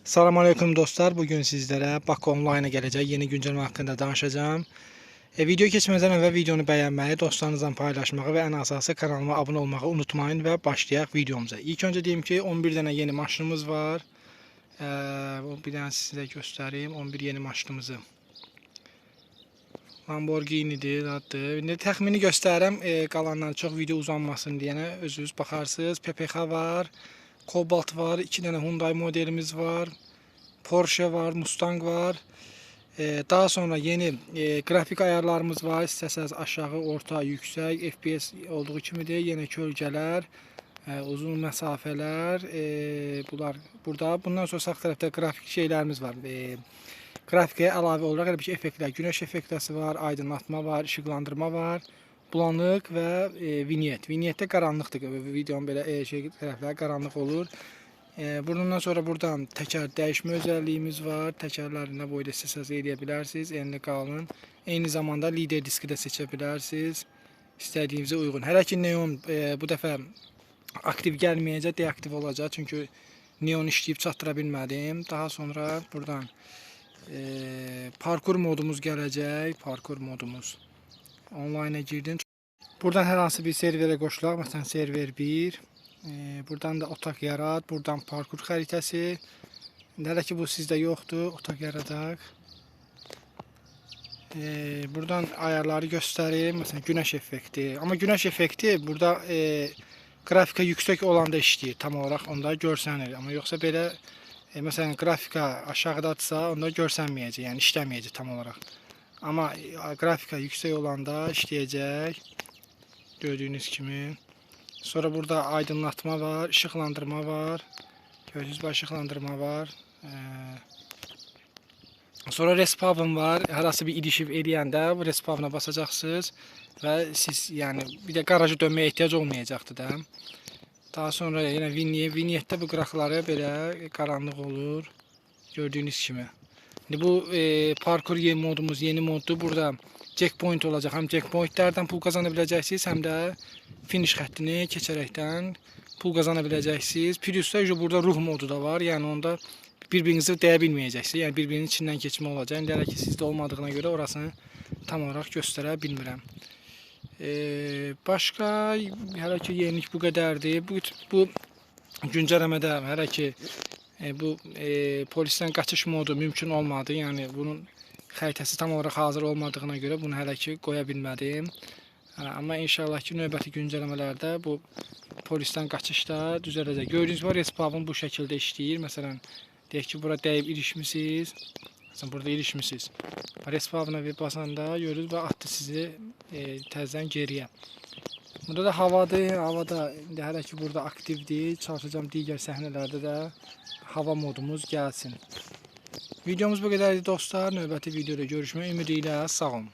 Selamünaleyküm dostlar. Bugün sizlərə Bak Online'a gələcək yeni güncəlmə haqqında danışacağım. Video keçməzdən əvvəl videonu bəyənməyi, dostlarınızla paylaşmağı və ən əsası kanalıma abunə olmağı unutmayın və başlayaq videomuza. İlk öncə deyim ki, 11 dənə yeni maşınımız var. Bir dənə sizə göstəreyim 11 yeni maşınımızı. Lamborghini'dir, addır. İndi təxmini göstərirəm, qalandan çox video uzanmasın deyənə özünüz baxarsınız. PPX var. Cobalt var, 2 tane Hyundai modelimiz var, Porsche var, Mustang var. Daha sonra yeni grafik ayarlarımız var. İstəsəz aşağı, orta, yüksək, FPS olduğu kimidir. Yeni kölgələr, uzun məsafələr. Burada. Bundan sonra sağ tərəfdə grafik şeylərimiz var. Grafikaya əlavə olaraq elə bir ki, effektlər, günəş effektləri var, aydınlatma var, işıqlandırma var. Bulanıq və vinyet. Vinyetdə qaranlıqdır. Videonun belə tərəfləri qaranlıq olur. Bundan sonra buradan təkər dəyişmə özəlliyimiz var. Təkərləri nə boyda istəsəz eləyə bilərsiniz. Enli qalın. Eyni zamanda lider diski də seçə bilərsiniz. İstədiyinizə uyğun. Hələ ki neon bu dəfə aktiv gəlməyəcək, deaktiv olacaq. Çünki neon işləyib çatdıra bilmədim. Daha sonra buradan parkur modumuz gələcək. Parkur modumuz. Online'a girdin. Buradan hər hansı bir serverə qoşulaq. Məsələn, server 1. Buradan da otaq yarat. Buradan parkur xəritəsi. Hələ ki bu sizdə yoxdur. Otaq yaradaq. Buradan ayarları göstərim. Məsələn, günəş effekti. Amma günəş effekti burada qrafika yüksək olanda işləyir. Tam olaraq onda görsənir. Amma yoxsa belə məsələn, qrafika aşağıdadırsa onda görsənməyəcək. Yəni işləməyəcək tam olaraq. Amma grafika yüksək olanda işləyəcək. Gördüyünüz kimi. Sonra burada aydınlatma var, işıqlandırma var. Gördüyünüz gibi işıqlandırma var. Sonra respawn var. Hər hansı bir ilişib eləyəndə bu respawna basacaqsınız və siz yəni bir də qaraja dönməyə ehtiyac olmayacaqdır da. Daha sonra yenə vinyetdə bu qıraqları belə qaranlıq olur. Gördüyünüz kimi. İndi bu parkur modumuz yeni moddur. Burada checkpoint olacaq. Həm checkpointlərdən pul qazana biləcəksiniz, həm də finish xəttini keçərəkdən pul qazana biləcəksiniz. Plus da burada ruh modu da var. Yəni onda bir-birinizi dəyə bilməyəcəksiniz. Yəni bir-birinin içindən keçmə olacaq. İndi hələ ki sizdə olmadığına görə orasını tam olaraq göstərə bilmirəm. Başqa hələ ki yenilik bu qədərdir. Bu güncələmədə hələ ki bu polisten qaçış modu mümkün olmadı. Yəni bunun xəritəsi tam olaraq hazır olmadığına görə bunu hələ ki qoya bilmədim. Amma inşallah ki növbəti güncələmələrdə bu polisten qaçış da düzələcək. Gördüyünüz var, respawn bu şəkildə işləyir. Məsələn, deyək ki bura dəyib ilişmisiniz. Məsələn, burada ilişmisiniz. Respawna basanda görürüz və atdı sizi təzədən geriyə. Burada da havadır. Hava da indi hələ ki burada aktivdir. Çalışacağım digər səhnələrdə də hava modumuz gəlsin. Videomuz bu qədərdir dostlar. Növbəti videoda görüşmək ümidi ilə sağ olun.